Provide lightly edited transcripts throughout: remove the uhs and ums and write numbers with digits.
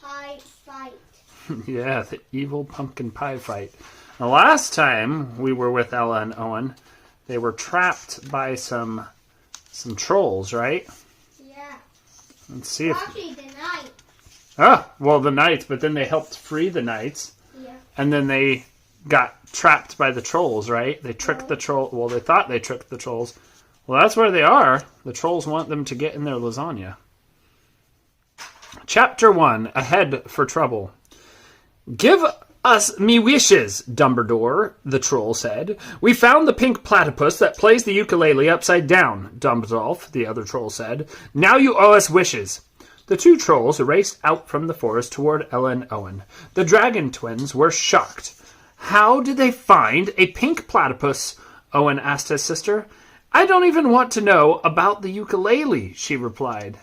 pie fight. Yeah, the evil pumpkin pie fight. The last time we were with Ella and Owen, they were trapped by some trolls, right? Yeah. Let's see if... Actually, the knight. Oh, well, the knights, but then they helped free the knights. Yeah. And then they got trapped by the trolls, right? They tricked the troll. Well, they thought they tricked the trolls. Well, that's where they are. The trolls want them to get in their lasagna. Chapter 1, Ahead for Trouble. Give us me wishes, Dumbledore, the troll said. We found the pink platypus that plays the ukulele upside down, Dumbledore, the other troll said. Now you owe us wishes. The two trolls raced out from the forest toward Ella and Owen. The dragon twins were shocked. How did they find a pink platypus? Owen asked his sister. I don't even want to know about the ukulele, she replied.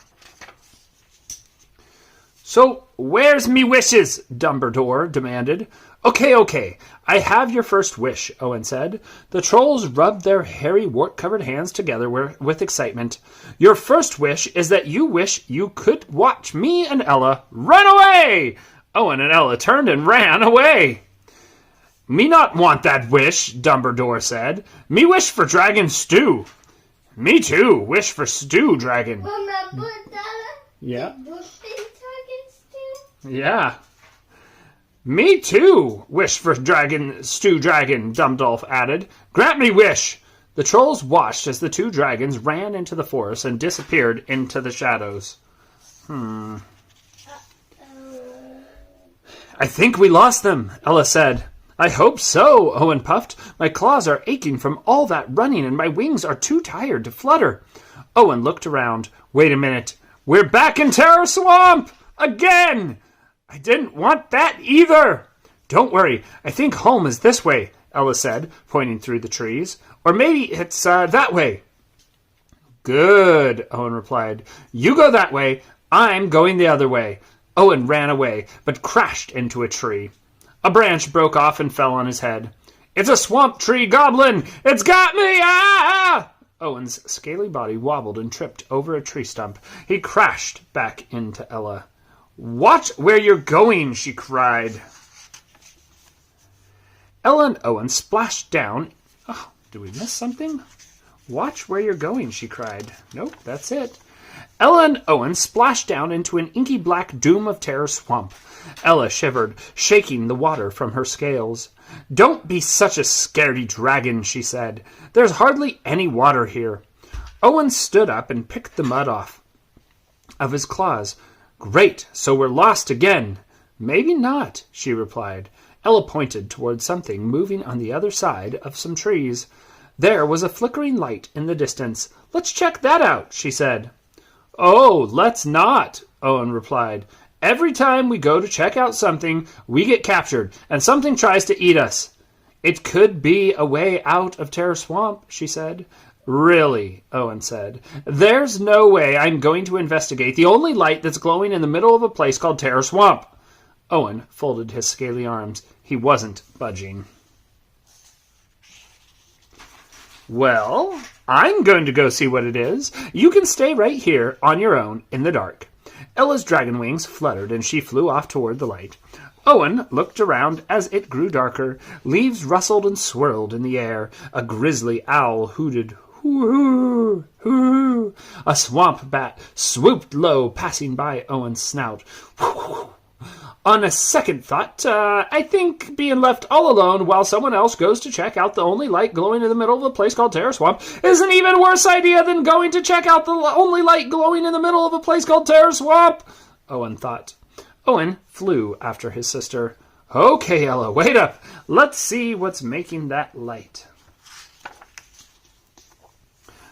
So, where's me wishes? Dumbledore demanded. Okay, I have your first wish, Owen said. The trolls rubbed their hairy, wart-covered hands together with excitement. Your first wish is that you wish you could watch me and Ella run away! Owen and Ella turned and ran away. Me not want that wish, Dumbledore said. Me wish for dragon stew. Me too, wish for stew, dragon. Remember that? Yeah. Stew? Yeah. Me too, wish for dragon stew, dragon, Dumbledore added. Grant me wish. The trolls watched as the two dragons ran into the forest and disappeared into the shadows. I think we lost them, Ella said. I hope so, Owen puffed. My claws are aching from all that running and my wings are too tired to flutter. Owen looked around. Wait a minute. We're back in Terror Swamp! Again! I didn't want that either. Don't worry. I think home is this way, Ella said, pointing through the trees. Or maybe it's that way. Good, Owen replied. You go that way. I'm going the other way. Owen ran away, but crashed into a tree. A branch broke off and fell on his head. It's a swamp tree goblin! It's got me! Ah! Owen's scaly body wobbled and tripped over a tree stump. He crashed back into Ella. Watch where you're going, she cried. Ella and Owen splashed down. Oh, did we miss something? Watch where you're going, she cried. Nope, that's it. Ella and Owen splashed down into an inky black doom of terror swamp. Ella shivered, shaking the water from her scales. Don't be such a scaredy dragon, she said. There's hardly any water here. Owen stood up and picked the mud off of his claws. Great, so we're lost again. Maybe not, she replied. Ella pointed toward something moving on the other side of some trees. There was a flickering light in the distance. Let's check that out, she said. Oh, let's not, Owen replied. Every time we go to check out something, we get captured, and something tries to eat us. It could be a way out of Terror Swamp, she said. Really, Owen said. There's no way I'm going to investigate the only light that's glowing in the middle of a place called Terror Swamp. Owen folded his scaly arms. He wasn't budging. Well, I'm going to go see what it is. You can stay right here on your own in the dark. Ella's dragon wings fluttered and she flew off toward the light. Owen looked around as it grew darker. Leaves rustled and swirled in the air. A grisly owl hooted. Hoo-hoo, hoo-hoo. A swamp bat swooped low, passing by Owen's snout. On a second thought, I think being left all alone while someone else goes to check out the only light glowing in the middle of a place called Terror Swamp is an even worse idea than going to check out the only light glowing in the middle of a place called Terror Swamp, Owen thought. Owen flew after his sister. Okay, Ella, wait up. Let's see what's making that light.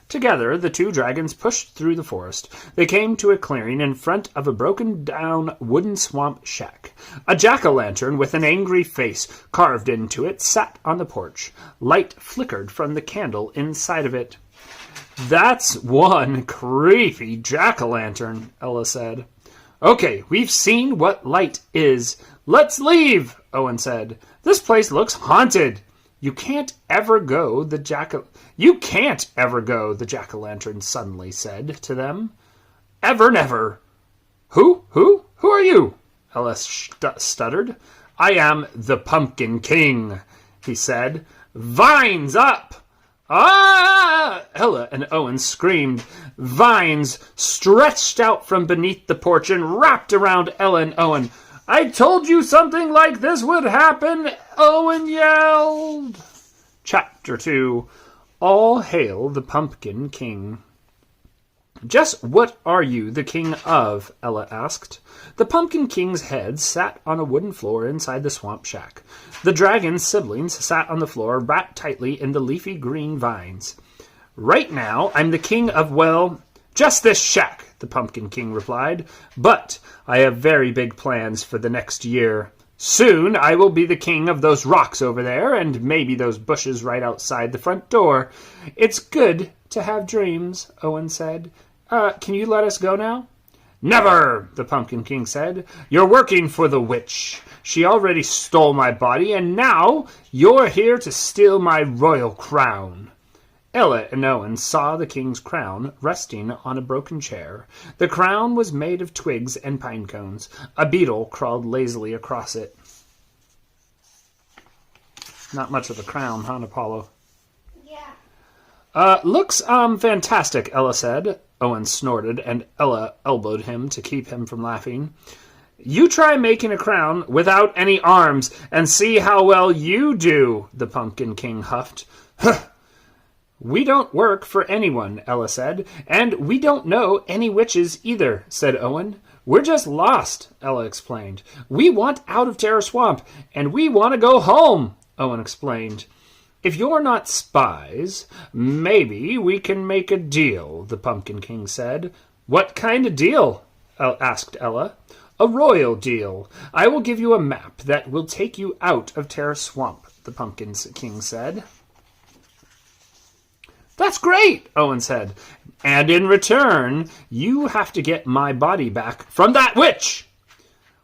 Together, the two dragons pushed through the forest. They came to a clearing in front of a broken-down wooden swamp shack. A jack-o'-lantern with an angry face carved into it sat on the porch. Light flickered from the candle inside of it. That's one creepy jack-o'-lantern, Ella said. Okay, we've seen what light is. Let's leave, Owen said. This place looks haunted. You can't ever go, the jack-o'-lantern suddenly said to them. Ever never. Who? Who are you? Ella stuttered. I am the Pumpkin King, he said. Vines up! Ah! Ella and Owen screamed. Vines stretched out from beneath the porch and wrapped around Ella and Owen. I told you something like this would happen, Owen yelled. Chapter 2. All Hail the Pumpkin King. Just what are you the king of? Ella asked. The Pumpkin King's head sat on a wooden floor inside the swamp shack. The dragon's siblings sat on the floor, wrapped tightly in the leafy green vines. Right now, I'm the king of, well, just this shack, the Pumpkin King replied. But I have very big plans for the next year. Soon I will be the king of those rocks over there, and maybe those bushes right outside the front door. It's good to have dreams, Owen said. Can you let us go now? Never, the Pumpkin King said. You're working for the witch. She already stole my body, and now you're here to steal my royal crown. Ella and Owen saw the king's crown resting on a broken chair. The crown was made of twigs and pine cones. A beetle crawled lazily across it. Not much of a crown, huh, Apollo? Yeah. Looks fantastic, Ella said. Owen snorted, and Ella elbowed him to keep him from laughing. You try making a crown without any arms, and see how well you do, the Pumpkin King huffed. Huh. We don't work for anyone, Ella said, and we don't know any witches either, said Owen. We're just lost, Ella explained. We want out of Terror Swamp, and we want to go home, Owen explained. If you're not spies, maybe we can make a deal, the Pumpkin King said. What kind of deal? Asked Ella. A royal deal. I will give you a map that will take you out of Terror Swamp, the Pumpkin King said. That's great, Owen said. And in return, you have to get my body back from that witch.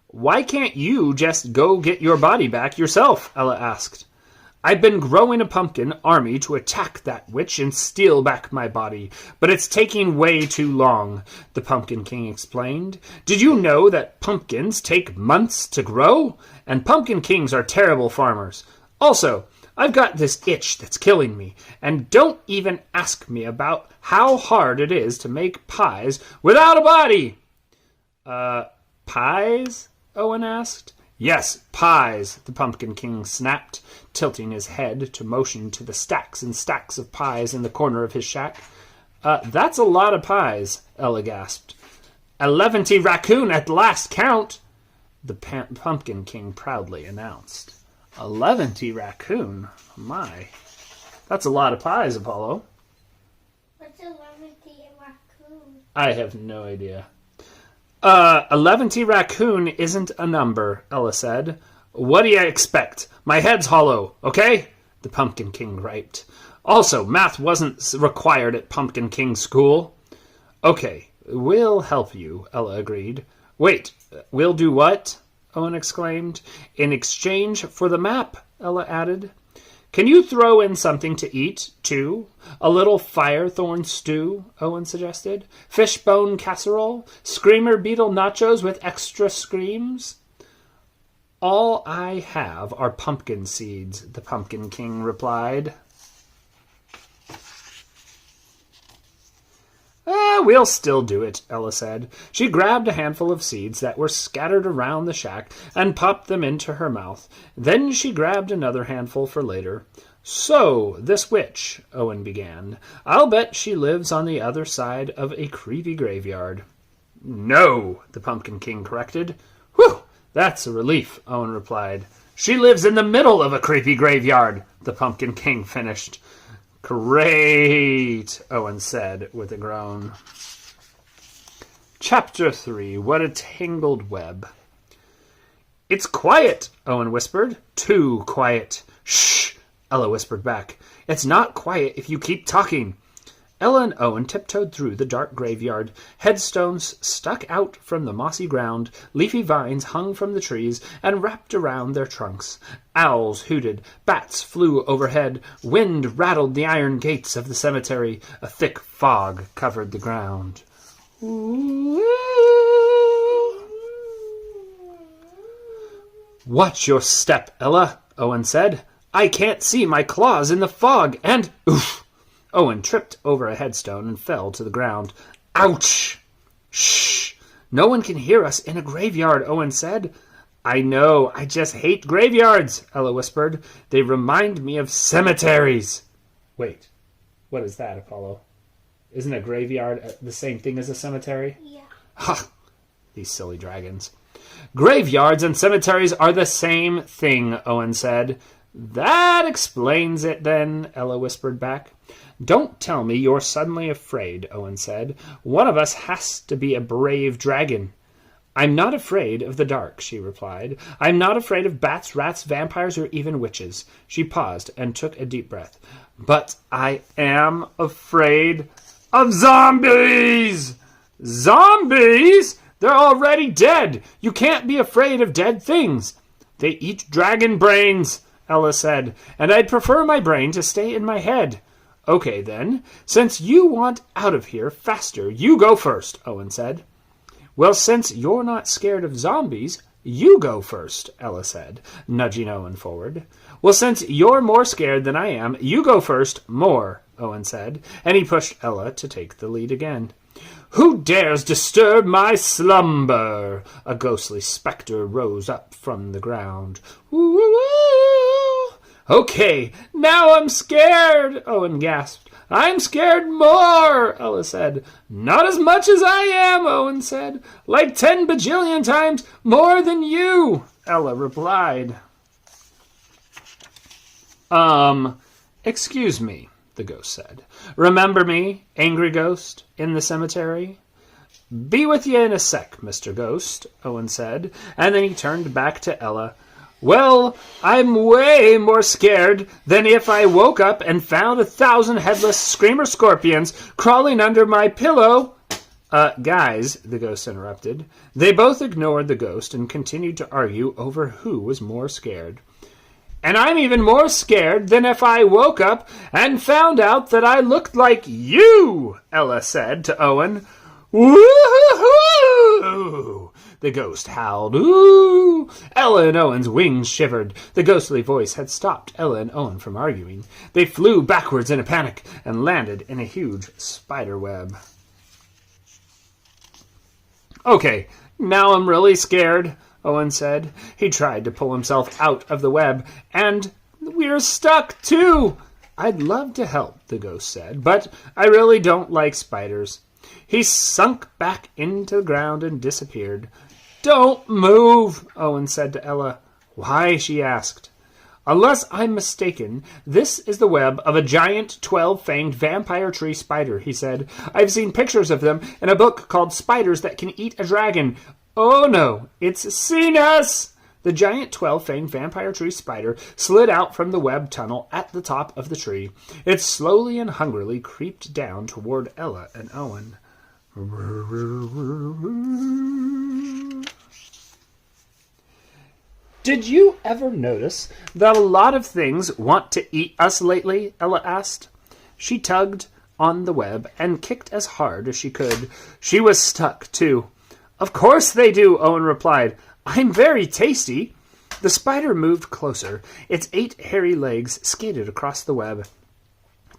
Why can't you just go get your body back yourself? Ella asked. I've been growing a pumpkin army to attack that witch and steal back my body, but it's taking way too long, the Pumpkin King explained. Did you know that pumpkins take months to grow? And pumpkin kings are terrible farmers. Also, I've got this itch that's killing me, and don't even ask me about how hard it is to make pies without a body. Pies? Owen asked. Yes, pies, the Pumpkin King snapped, tilting his head to motion to the stacks and stacks of pies in the corner of his shack. That's a lot of pies, Ella gasped. 11 raccoon at last count, the Pumpkin King proudly announced. 11 raccoon? My. That's a lot of pies, Apollo. What's 11 raccoon? I have no idea. 11 raccoon isn't a number, Ella said. What do you expect? My head's hollow, okay? The Pumpkin King griped. Also, math wasn't required at Pumpkin King school. Okay, we'll help you, Ella agreed. Wait, we'll do what? Owen exclaimed. In exchange for the map, Ella added. Can you throw in something to eat, too? A little firethorn stew, Owen suggested. Fishbone casserole? Screamer beetle nachos with extra screams? All I have are pumpkin seeds, the Pumpkin King replied. We'll still do it, Ella said. She grabbed a handful of seeds that were scattered around the shack and popped them into her mouth. Then she grabbed another handful for later. So, this witch, Owen began. I'll bet she lives on the other side of a creepy graveyard. No, the Pumpkin King corrected. Whew, that's a relief, Owen replied. She lives in the middle of a creepy graveyard, the Pumpkin King finished. Great, Owen said with a groan. Chapter 3. What a Tangled Web. It's quiet, Owen whispered. Too quiet. Shh, Ella whispered back. It's not quiet if you keep talking. Ella and Owen tiptoed through the dark graveyard. Headstones stuck out from the mossy ground, leafy vines hung from the trees and wrapped around their trunks. Owls hooted, bats flew overhead, wind rattled the iron gates of the cemetery. A thick fog covered the ground. Watch your step, Ella, Owen said. I can't see my claws in the fog, and... Oof! Owen tripped over a headstone and fell to the ground. Ouch! Shh! No one can hear us in a graveyard, Owen said. I know, I just hate graveyards, Ella whispered. They remind me of cemeteries. Wait, what is that, Apollo? Isn't a graveyard the same thing as a cemetery? Yeah. Ha! These silly dragons. Graveyards and cemeteries are the same thing, Owen said. That explains it, then, Ella whispered back. Don't tell me you're suddenly afraid, Owen said. One of us has to be a brave dragon. I'm not afraid of the dark, she replied. I'm not afraid of bats, rats, vampires, or even witches. She paused and took a deep breath. But I am afraid of zombies! Zombies? They're already dead. You can't be afraid of dead things. They eat dragon brains, Ella said, and I'd prefer my brain to stay in my head. Okay, then. Since you want out of here faster, you go first, Owen said. Well, since you're not scared of zombies, you go first, Ella said, nudging Owen forward. Well, since you're more scared than I am, you go first more, Owen said, and he pushed Ella to take the lead again. Who dares disturb my slumber? A ghostly spectre rose up from the ground. Woo-woo-woo! Okay, now I'm scared, Owen gasped. I'm scared more, Ella said. Not as much as I am, Owen said. Like 10 bajillion times more than you, Ella replied. Excuse me, the ghost said. Remember me, angry ghost, in the cemetery? Be with you in a sec, Mr. Ghost, Owen said, and then he turned back to Ella. Well, I'm way more scared than if I woke up and found 1,000 headless screamer scorpions crawling under my pillow. Guys, the ghost interrupted. They both ignored the ghost and continued to argue over who was more scared. And I'm even more scared than if I woke up and found out that I looked like you, Ella said to Owen. Woo-hoo-hoo! The ghost howled. Ooh! Ella and Owen's wings shivered. The ghostly voice had stopped Ella and Owen from arguing. They flew backwards in a panic and landed in a huge spider web. Okay, now I'm really scared, Owen said. He tried to pull himself out of the web, and we're stuck too. I'd love to help, the ghost said, but I really don't like spiders. He sunk back into the ground and disappeared. Don't move, Owen said to Ella. Why? She asked. Unless I'm mistaken, this is the web of a giant 12-fanged vampire tree spider, he said. I've seen pictures of them in a book called Spiders That Can Eat a Dragon. Oh no, it's seen us! The giant 12-fanged vampire tree spider slid out from the web tunnel at the top of the tree. It slowly and hungrily creeped down toward Ella and Owen. Did you ever notice that a lot of things want to eat us lately? Ella asked. She tugged on the web and kicked as hard as she could. She was stuck, too. Of course they do, Owen replied. I'm very tasty. The spider moved closer. Its 8 hairy legs skated across the web.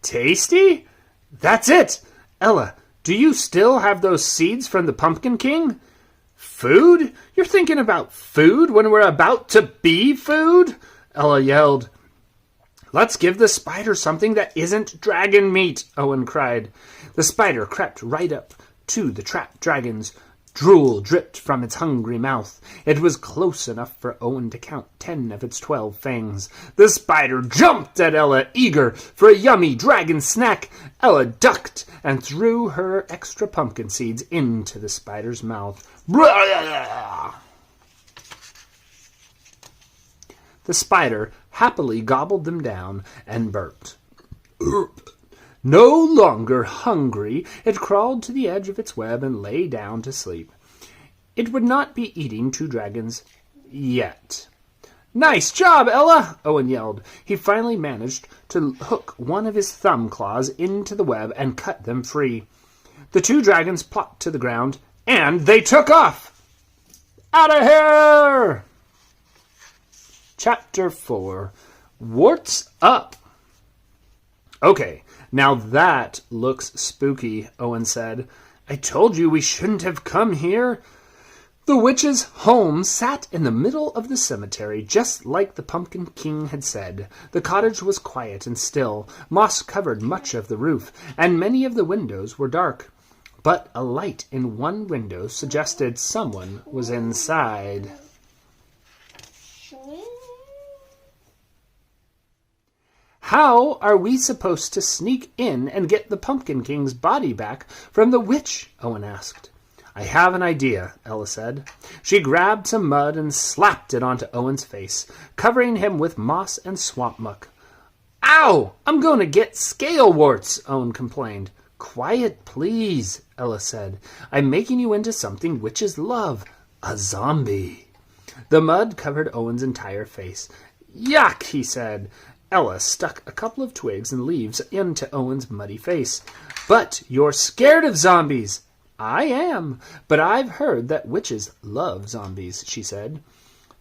Tasty? That's it! Ella, do you still have those seeds from the Pumpkin King? Food? You're thinking about food when we're about to be food? Ella yelled. Let's give the spider something that isn't dragon meat, Owen cried. The spider crept right up to the trapped dragons. Drool dripped from its hungry mouth. It was close enough for Owen to count 10 of its 12 fangs. The spider jumped at Ella, eager for a yummy dragon snack. Ella ducked and threw her extra pumpkin seeds into the spider's mouth. Blah! The spider happily gobbled them down and burped. No longer hungry, it crawled to the edge of its web and lay down to sleep. It would not be eating 2 dragons yet. Nice job, Ella! Owen yelled. He finally managed to hook one of his thumb claws into the web and cut them free. The 2 dragons plopped to the ground, and they took off! Out of here! Chapter 4. Warts Up. Okay, now that looks spooky, Owen said. I told you we shouldn't have come here. The witch's home sat in the middle of the cemetery, just like the Pumpkin King had said. The cottage was quiet and still. Moss covered much of the roof, and many of the windows were dark. But a light in one window suggested someone was inside. How are we supposed to sneak in and get the Pumpkin King's body back from the witch? Owen asked. I have an idea, Ella said. She grabbed some mud and slapped it onto Owen's face, covering him with moss and swamp muck. Ow! I'm going to get scale warts, Owen complained. Quiet, please, Ella said. I'm making you into something witches love, a zombie. The mud covered Owen's entire face. Yuck, he said. Ella stuck a couple of twigs and leaves into Owen's muddy face. But you're scared of zombies. I am, but I've heard that witches love zombies, she said.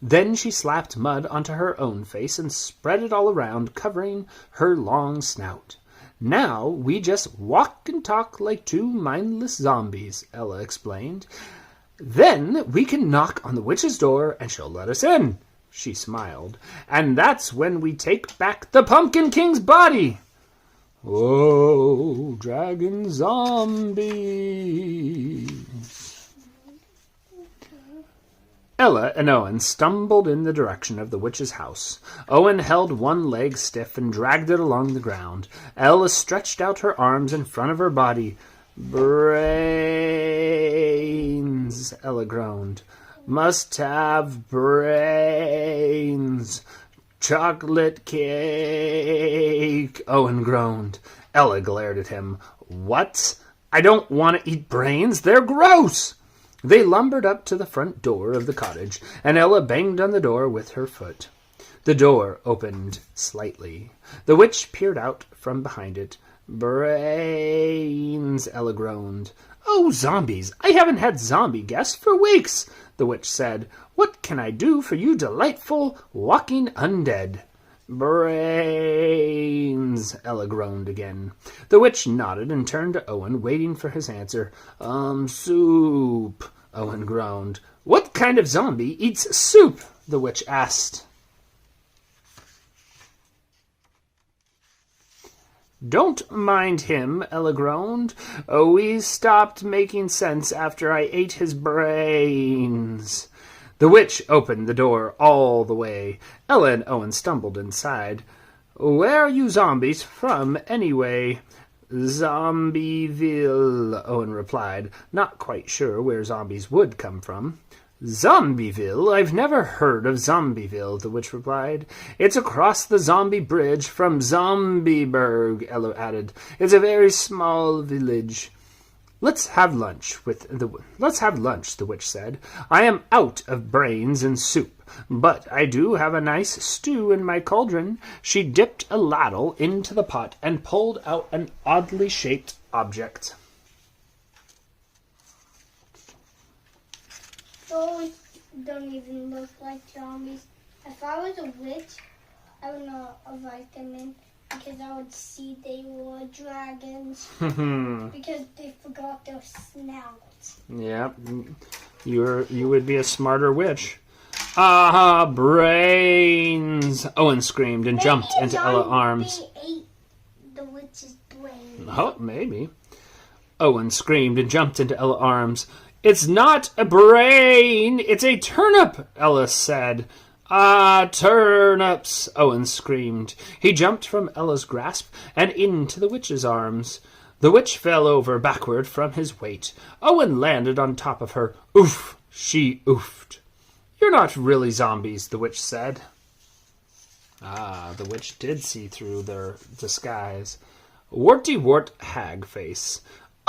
Then she slapped mud onto her own face and spread it all around, covering her long snout. Now we just walk and talk like two mindless zombies, Ella explained. Then we can knock on the witch's door and she'll let us in, she smiled. And that's when we take back the Pumpkin King's body. Oh, dragon zombies. Ella and Owen stumbled in the direction of the witch's house. Owen held one leg stiff and dragged it along the ground. Ella stretched out her arms in front of her body. Brains, Ella groaned. Must have brains. Chocolate cake, Owen groaned. Ella glared at him. What? I don't want to eat brains. They're gross. They lumbered up to the front door of the cottage, and Ella banged on the door with her foot. The door opened slightly. The witch peered out from behind it. Brains, Ella groaned. Oh, zombies! I haven't had zombie guests for weeks, the witch said. What can I do for you delightful walking undead? Brains, Ella groaned again. The witch nodded and turned to Owen, waiting for his answer. Soup, Owen groaned. What kind of zombie eats soup? The witch asked. Don't mind him, Ella groaned. Oh, we stopped making sense after I ate his brains. The witch opened the door all the way. Ella and Owen stumbled inside. Where are you zombies from, anyway? Zombieville, Owen replied, not quite sure where zombies would come from. Zombieville? I've never heard of Zombieville, the witch replied. It's across the zombie bridge from Zombieburg, Ella added. It's a very small village. Let's have lunch, the witch said. I am out of brains and soup, but I do have a nice stew in my cauldron. She dipped a ladle into the pot and pulled out an oddly shaped object. Those don't even look like zombies. If I was a witch, I would not invite them in because I would see they were dragons because they forgot their snouts. Yeah, you would be a smarter witch. Ah, brains! Owen screamed and jumped into Ella's arms. Ate the witch's brain. Oh, maybe. Owen screamed and jumped into Ella's arms. It's not a brain, it's a turnip, Ella said. Ah, turnips, Owen screamed. He jumped from Ella's grasp and into the witch's arms. The witch fell over backward from his weight. Owen landed on top of her. Oof, she oofed. You're not really zombies, the witch said. Ah, the witch did see through their disguise. Warty-wart hag face.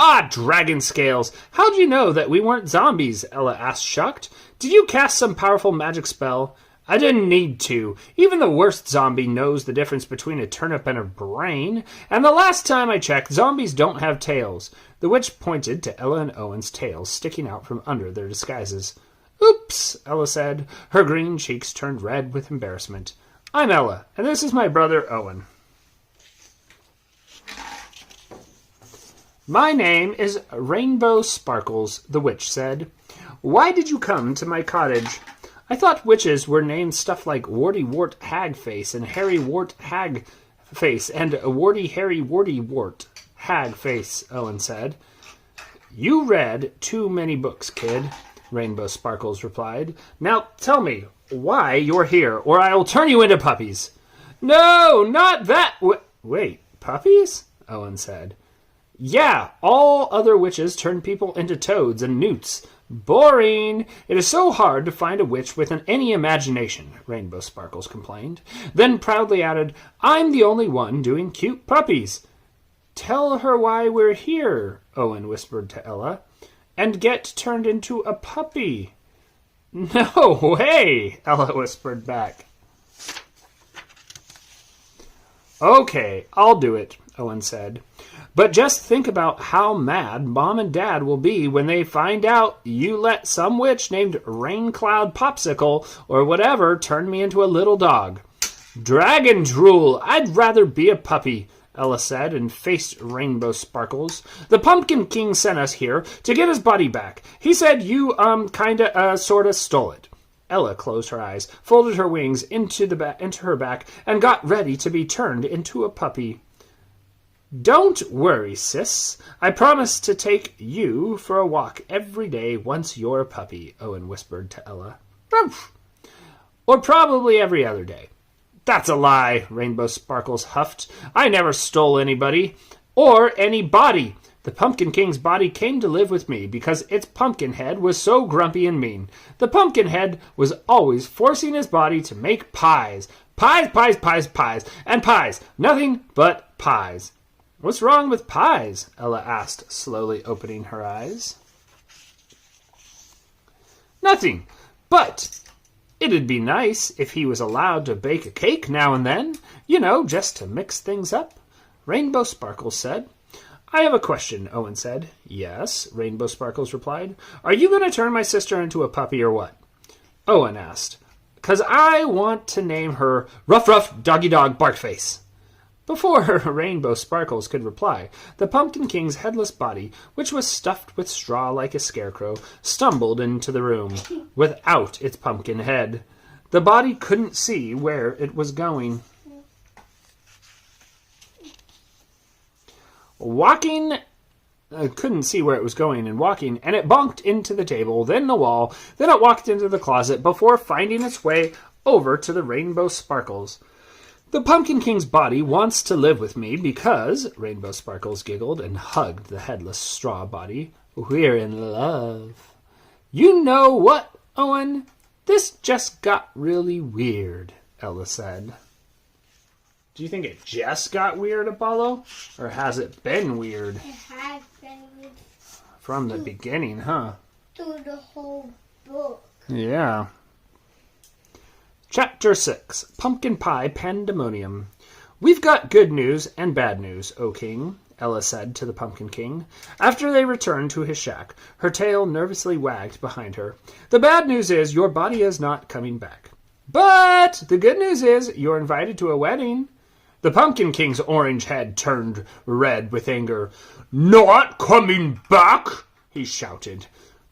Ah, dragon scales! How'd you know that we weren't zombies? Ella asked, shocked. Did you cast some powerful magic spell? I didn't need to. Even the worst zombie knows the difference between a turnip and a brain. And the last time I checked, zombies don't have tails. The witch pointed to Ella and Owen's tails sticking out from under their disguises. Oops, Ella said. Her green cheeks turned red with embarrassment. I'm Ella, and this is my brother Owen. My name is Rainbow Sparkles, the witch said. Why did you come to my cottage? I thought witches were named stuff like Warty Wart Hag Face and Harry Wart Hag Face and Warty Harry Warty Wart Hag Face, Owen said. You read too many books, kid, Rainbow Sparkles replied. Now tell me why you're here, or I'll turn you into puppies. No, not that. Wait, puppies? Owen said. Yeah, all other witches turn people into toads and newts. Boring. It is so hard to find a witch with any imagination, Rainbow Sparkles complained. Then proudly added, I'm the only one doing cute puppies. Tell her why we're here, Owen whispered to Ella, and get turned into a puppy. No way, Ella whispered back. Okay, I'll do it, Owen said. But just think about how mad Mom and Dad will be when they find out you let some witch named Raincloud Popsicle or whatever turn me into a little dog. Dragon drool, I'd rather be a puppy, Ella said and faced Rainbow Sparkles. The Pumpkin King sent us here to get his body back. He said you, sorta stole it. Ella closed her eyes, folded her wings into her back, and got ready to be turned into a puppy. Don't worry, sis. I promise to take you for a walk every day once you're a puppy, Owen whispered to Ella. Rumph. Or probably every other day. That's a lie, Rainbow Sparkles huffed. I never stole anybody. Or any body. The Pumpkin King's body came to live with me because its pumpkin head was so grumpy and mean. The pumpkin head was always forcing his body to make pies. Pies, pies, pies, pies, and pies. Nothing but pies. What's wrong with pies? Ella asked, slowly opening her eyes. Nothing, but it'd be nice if he was allowed to bake a cake now and then, just to mix things up, Rainbow Sparkles said. I have a question, Owen said. Yes, Rainbow Sparkles replied. Are you going to turn my sister into a puppy or what? Owen asked. 'Cause I want to name her Ruff Ruff Doggy Dog Barkface. Before Rainbow Sparkles could reply, the Pumpkin King's headless body, which was stuffed with straw like a scarecrow, stumbled into the room, without its pumpkin head. The body couldn't see where it was going. Couldn't see where it was going and walking, and it bonked into the table, then the wall, then it walked into the closet before finding its way over to the Rainbow Sparkles. The Pumpkin King's body wants to live with me because, Rainbow Sparkles giggled and hugged the headless straw body, we're in love. You know what, Owen? This just got really weird, Ella said. Do you think it just got weird, Apollo? Or has it been weird? It has been weird. From the beginning, huh? Through the whole book. Yeah. Chapter 6, Pumpkin Pie Pandemonium. We've got good news and bad news, O King, Ella said to the Pumpkin King. After they returned to his shack, her tail nervously wagged behind her. The bad news is your body is not coming back. But the good news is you're invited to a wedding. The Pumpkin King's orange head turned red with anger. Not coming back, he shouted.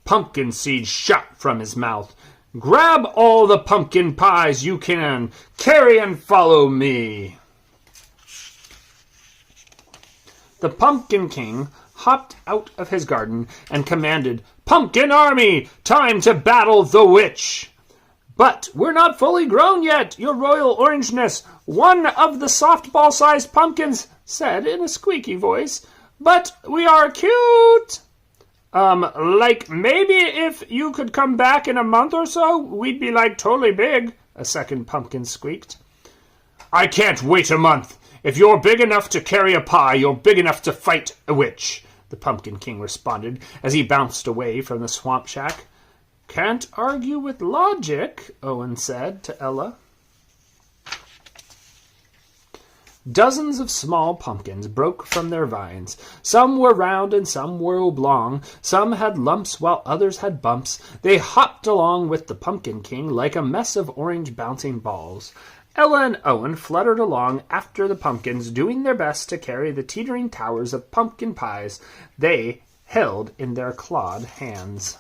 Pumpkin seeds shot from his mouth. Grab all the pumpkin pies you can. Carry and follow me. The Pumpkin King hopped out of his garden and commanded, Pumpkin Army, time to battle the witch. But we're not fully grown yet, your royal orangeness, one of the softball-sized pumpkins said in a squeaky voice. But we are cute. Like maybe if you could come back in a month or so, we'd be like totally big, a second pumpkin squeaked. I can't wait a month. If you're big enough to carry a pie, you're big enough to fight a witch, the Pumpkin King responded as he bounced away from the swamp shack. Can't argue with logic, Owen said to Ella. Dozens of small pumpkins broke from their vines. Some were round and some were oblong. Some had lumps while others had bumps. They hopped along with the Pumpkin King like a mess of orange bouncing balls. Ella and Owen fluttered along after the pumpkins, doing their best to carry the teetering towers of pumpkin pies they held in their clawed hands.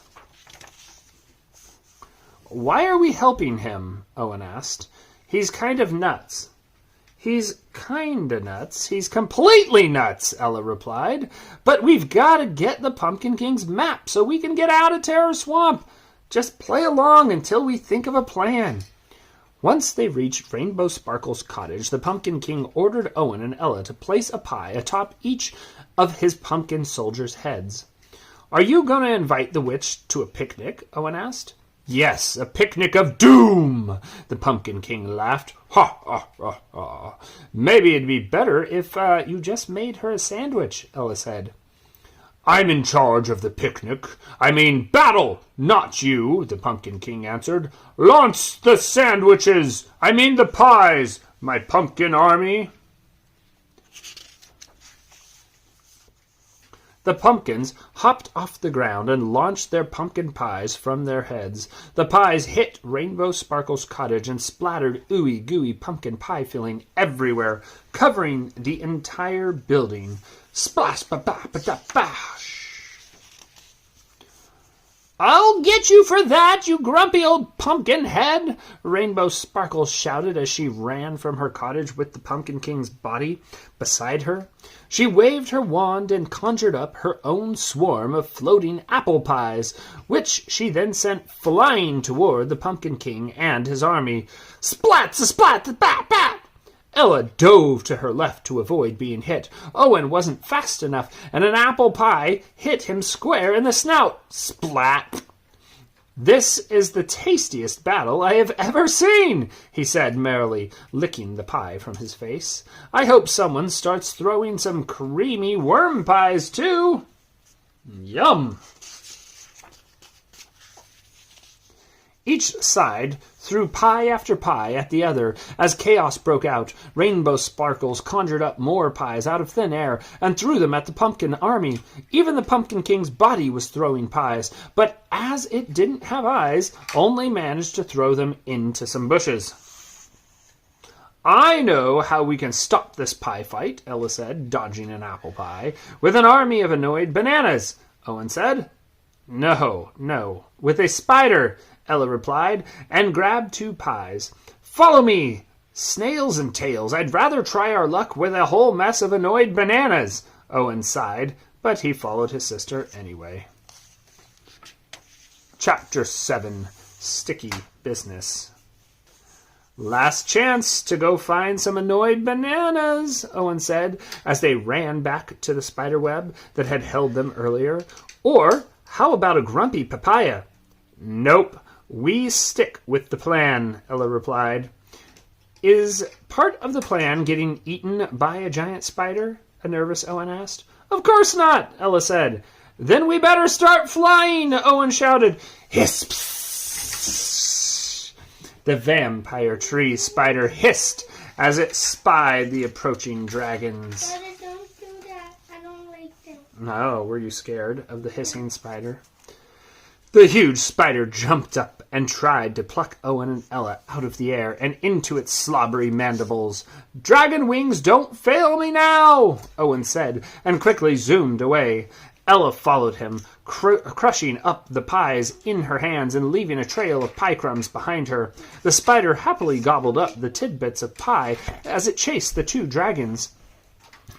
"Why are we helping him?" Owen asked. "He's kind of nuts." "He's kinda nuts. He's completely nuts," Ella replied. "But we've got to get the Pumpkin King's map so we can get out of Terror Swamp. Just play along until we think of a plan." Once they reached Rainbow Sparkle's cottage, the Pumpkin King ordered Owen and Ella to place a pie atop each of his pumpkin soldiers' heads. "Are you going to invite the witch to a picnic?" Owen asked. "Yes, a picnic of doom," the Pumpkin King laughed. "Ha, ha, ha, ha. Maybe it'd be better if you just made her a sandwich," Ella said. "I'm in charge of the picnic. I mean battle, not you," the Pumpkin King answered. "Launch the sandwiches, the pies, my pumpkin army." The pumpkins hopped off the ground and launched their pumpkin pies from their heads. The pies hit Rainbow Sparkle's cottage and splattered ooey gooey pumpkin pie filling everywhere, covering the entire building. Splash, ba ba ba da bash. "I'll get you for that, you grumpy old pumpkin head!" Rainbow Sparkle shouted as she ran from her cottage with the Pumpkin King's body beside her. She waved her wand and conjured up her own swarm of floating apple pies, which she then sent flying toward the Pumpkin King and his army. Splat, splat, bat, bat! Ella dove to her left to avoid being hit. Owen wasn't fast enough, and an apple pie hit him square in the snout. Splat! "This is the tastiest battle I have ever seen," he said merrily, licking the pie from his face. "I hope someone starts throwing some creamy worm pies, too." Yum! Each side threw pie after pie at the other. As chaos broke out, Rainbow Sparkles conjured up more pies out of thin air and threw them at the pumpkin army. Even the Pumpkin King's body was throwing pies, but as it didn't have eyes, only managed to throw them into some bushes. "I know how we can stop this pie fight," Ella said, dodging an apple pie. "With an army of annoyed bananas," Owen said. No, with a spider," Ella replied, and grabbed 2 pies. "Follow me!" "Snails and tails, I'd rather try our luck with a whole mess of annoyed bananas," Owen sighed, but he followed his sister anyway. Chapter 7. Sticky Business. "Last chance to go find some annoyed bananas," Owen said, as they ran back to the spider web that had held them earlier. "Or how about a grumpy papaya?" "Nope. We stick with the plan," Ella replied. "Is part of the plan getting eaten by a giant spider?" a nervous Owen asked. "Of course not," Ella said. "Then we better start flying," Owen shouted. Hiss! Psst. The vampire tree spider hissed as it spied the approaching dragons. Daddy, don't do that. I don't like them. Oh, were you scared of the hissing spider? The huge spider jumped up and tried to pluck Owen and Ella out of the air and into its slobbery mandibles. "Dragon wings don't fail me now," Owen said, and quickly zoomed away. Ella followed him, crushing up the pies in her hands and leaving a trail of pie crumbs behind her. The spider happily gobbled up the tidbits of pie as it chased the 2 dragons.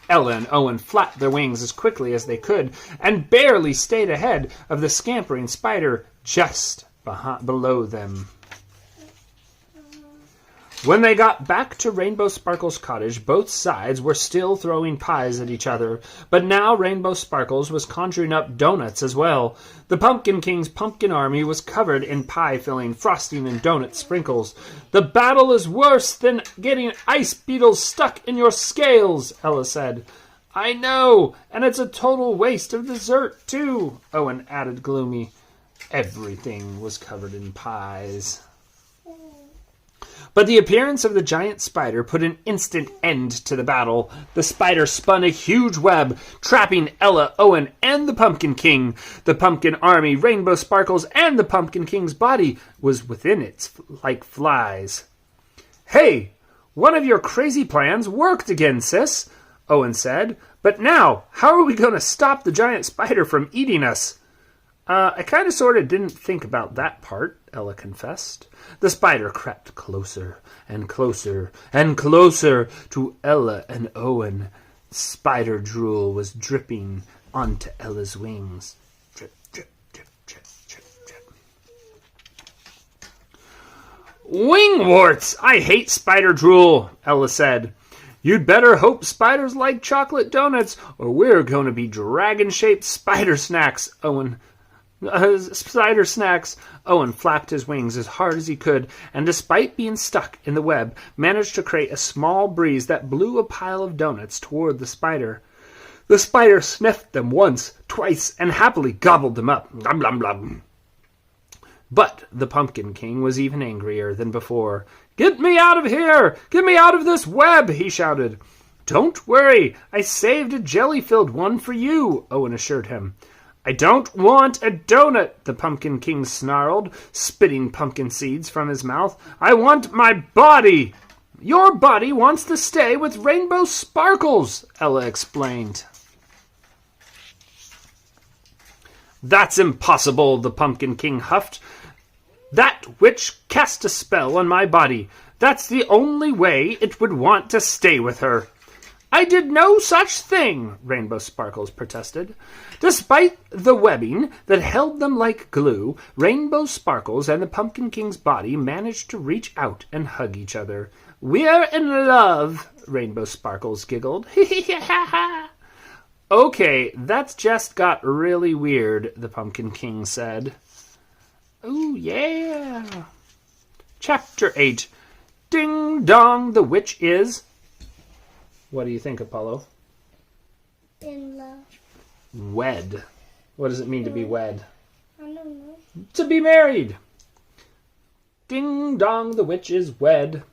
Ella and Owen flapped their wings as quickly as they could and barely stayed ahead of the scampering spider just below them. When they got back to Rainbow Sparkle's cottage, both sides were still throwing pies at each other, but now Rainbow Sparkles was conjuring up donuts as well. The Pumpkin King's pumpkin army was covered in pie-filling, frosting, and donut sprinkles. "The battle is worse than getting ice beetles stuck in your scales," Ella said. "I know, and it's a total waste of dessert, too," Owen added gloomy. Everything was covered in pies. But the appearance of the giant spider put an instant end to the battle. The spider spun a huge web, trapping Ella, Owen, and the Pumpkin King. The pumpkin army, Rainbow Sparkles, and the Pumpkin King's body was within it like flies. "Hey, one of your crazy plans worked again, sis," Owen said. "But now, how are we going to stop the giant spider from eating us?" I kind of sort of didn't think about that part," Ella confessed. The spider crept closer and closer and closer to Ella and Owen. Spider drool was dripping onto Ella's wings. Drip, drip, drip, drip, drip, drip. "Wingworts! I hate spider drool," Ella said. "You'd better hope spiders like chocolate donuts, or we're going to be dragon-shaped spider snacks," Spider snacks. Owen flapped his wings as hard as he could, and despite being stuck in the web, managed to create a small breeze that blew a pile of donuts toward the spider. The spider sniffed them once, twice, and happily gobbled them up. Glum, glum, glum. But the Pumpkin King was even angrier than before. "Get me out of here! Get me out of this web!" he shouted. "Don't worry, I saved a jelly-filled one for you," Owen assured him. "I don't want a donut," the Pumpkin King snarled, spitting pumpkin seeds from his mouth. "I want my body." "Your body wants to stay with Rainbow Sparkles," Ella explained. "That's impossible," the Pumpkin King huffed. "That witch cast a spell on my body. That's the only way it would want to stay with her." "I did no such thing," Rainbow Sparkles protested. Despite the webbing that held them like glue, Rainbow Sparkles and the Pumpkin King's body managed to reach out and hug each other. "We're in love," Rainbow Sparkles giggled. "Okay, that's just got really weird," the Pumpkin King said. "Ooh, yeah." Chapter 8. Ding Dong, the Witch is... What do you think, Apollo? In love. Wed. What does it mean to be wed? I don't know. To be married. Ding Dong, the Witch is wed.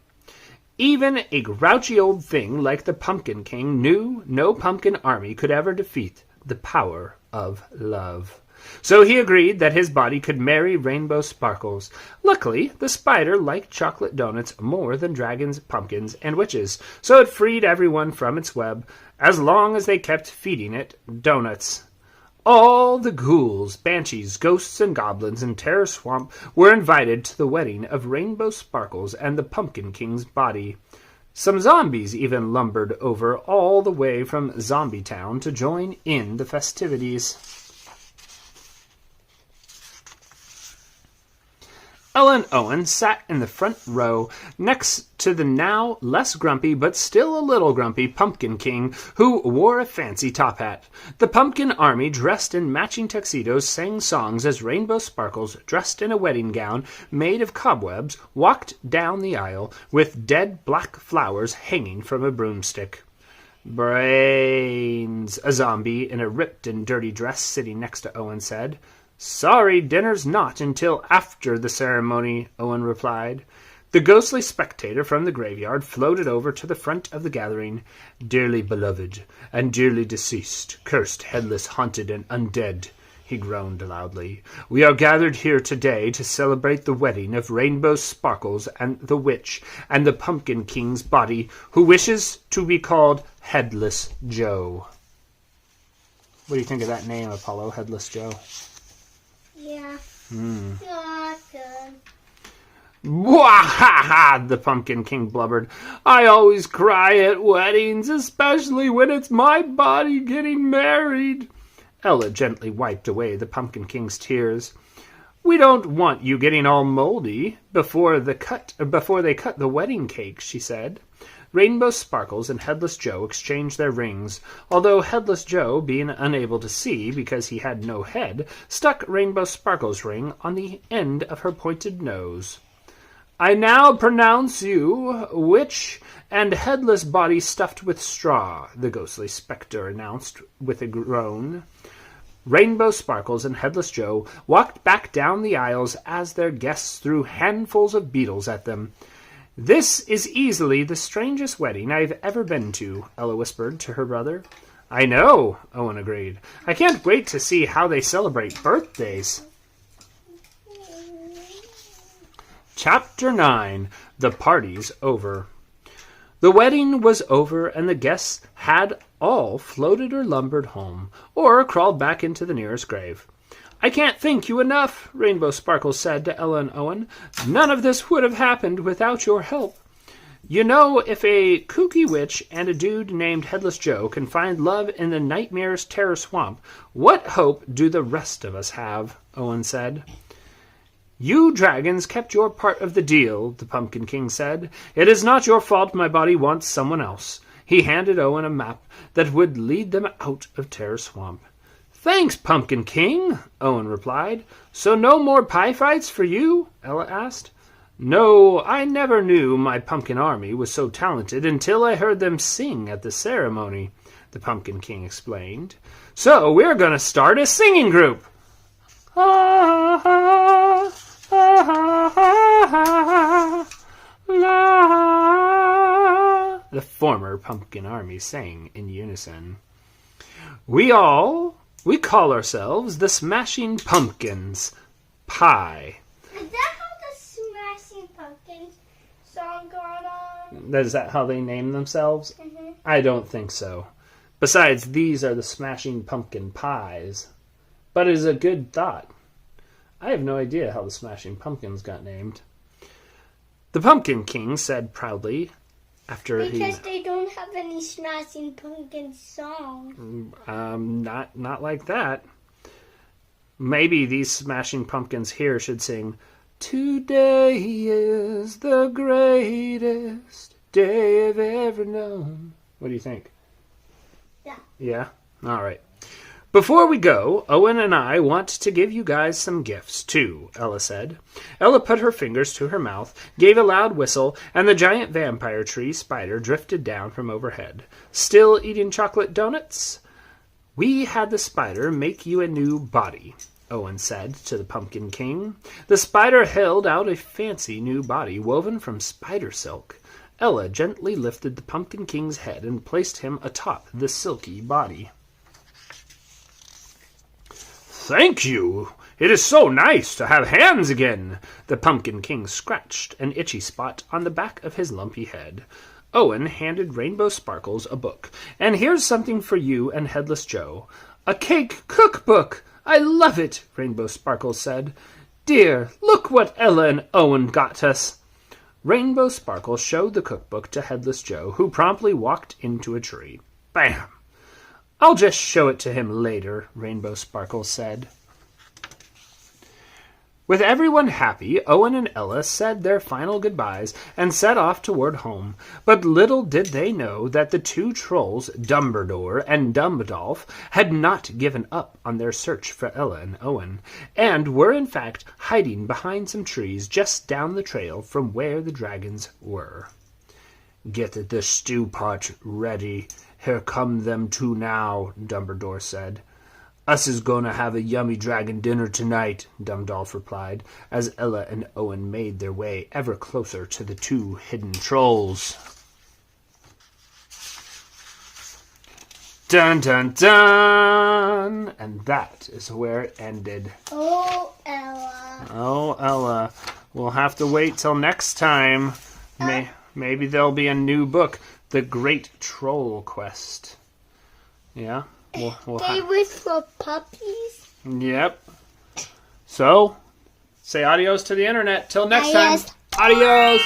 Even a grouchy old thing like the Pumpkin King knew no pumpkin army could ever defeat the power of love. So he agreed that his body could marry Rainbow Sparkles. Luckily, the spider liked chocolate donuts more than dragons, pumpkins, and witches, so it freed everyone from its web, as long as they kept feeding it donuts. All the ghouls, banshees, ghosts, and goblins in Terror Swamp were invited to the wedding of Rainbow Sparkles and the Pumpkin King's body. Some zombies even lumbered over all the way from Zombie Town to join in the festivities. Ella and Owen sat in the front row next to the now less grumpy but still a little grumpy Pumpkin King, who wore a fancy top hat. The pumpkin army, dressed in matching tuxedos, sang songs as Rainbow Sparkles, dressed in a wedding gown made of cobwebs, walked down the aisle with dead black flowers hanging from a broomstick. "Brains," a zombie in a ripped and dirty dress sitting next to Owen said. "Sorry, dinner's not until after the ceremony," Owen replied. The ghostly spectator from the graveyard floated over to the front of the gathering. "Dearly beloved and dearly deceased, cursed, headless, haunted, and undead," he groaned loudly. "We are gathered here today to celebrate the wedding of Rainbow Sparkles and the Witch and the Pumpkin King's body, who wishes to be called Headless Joe." What do you think of that name, Apollo, Headless Joe? Yeah. Not good. "Wah-ha-ha!" the Pumpkin King blubbered. "I always cry at weddings, especially when it's my body getting married." Ella gently wiped away the Pumpkin King's tears. "We don't want you getting all moldy before they cut the wedding cake," she said. Rainbow Sparkles and Headless Joe exchanged their rings, although Headless Joe, being unable to see because he had no head, stuck Rainbow Sparkles' ring on the end of her pointed nose. "I now pronounce you witch and headless body stuffed with straw," the ghostly spectre announced with a groan. Rainbow Sparkles and Headless Joe walked back down the aisles as their guests threw handfuls of beetles at them. This is easily the strangest wedding I've ever been to, Ella whispered to her brother. I know, Owen agreed. I can't wait to see how they celebrate birthdays. Chapter 9. The Party's Over. The wedding was over, and the guests had all floated or lumbered home, or crawled back into the nearest grave. I can't thank you enough, Rainbow Sparkles said to Ella and Owen. None of this would have happened without your help. You know, if a kooky witch and a dude named Headless Joe can find love in the Nightmare's Terror Swamp, what hope do the rest of us have? Owen said. You dragons kept your part of the deal, the Pumpkin King said. It is not your fault my body wants someone else. He handed Owen a map that would lead them out of Terror Swamp. Thanks, Pumpkin King, Owen replied. So no more pie fights for you? Ella asked. No, I never knew my pumpkin army was so talented until I heard them sing at the ceremony, the Pumpkin King explained. So we're going to start a singing group. Ah, ah, ah, ah, la. The former pumpkin army sang in unison. We call ourselves the Smashing Pumpkins. Pie. Is that how the Smashing Pumpkins song got on? Is that how they name themselves? Mm-hmm. I don't think so. Besides, these are the Smashing Pumpkin Pies. But it is a good thought. I have no idea how the Smashing Pumpkins got named. The Pumpkin King said proudly, because they don't have any Smashing Pumpkins songs. Not like that. Maybe these Smashing Pumpkins here should sing, Today is the greatest day I've ever known. What do you think? Yeah. Yeah? All right. Before we go, Owen and I want to give you guys some gifts, too, Ella said. Ella put her fingers to her mouth, gave a loud whistle, and the giant vampire tree spider drifted down from overhead. Still eating chocolate donuts? We had the spider make you a new body, Owen said to the Pumpkin King. The spider held out a fancy new body woven from spider silk. Ella gently lifted the Pumpkin King's head and placed him atop the silky body. Thank you. It is so nice to have hands again. The Pumpkin King scratched an itchy spot on the back of his lumpy head. Owen handed Rainbow Sparkles a book. And here's something for you and Headless Joe. A cake cookbook. I love it, Rainbow Sparkles said. Dear, look what Ella and Owen got us. Rainbow Sparkles showed the cookbook to Headless Joe, who promptly walked into a tree. Bam! I'll just show it to him later, Rainbow Sparkles said. With everyone happy, Owen and Ella said their final goodbyes and set off toward home. But little did they know that the two trolls, Dumbledore and Dumbledolf, had not given up on their search for Ella and Owen, and were in fact hiding behind some trees just down the trail from where the dragons were. Get the stew pot ready. Here come them two now, Dumbledore said. Us is gonna have a yummy dragon dinner tonight, Dumbledore replied, as Ella and Owen made their way ever closer to the two hidden trolls. Dun dun dun! And that is where it ended. Oh, Ella. Oh, Ella. We'll have to wait till next time. Maybe there'll be a new book. The Great Troll Quest. Yeah? They wish for puppies? Yep. So, say adios to the internet. Till next Adios. time. Adios.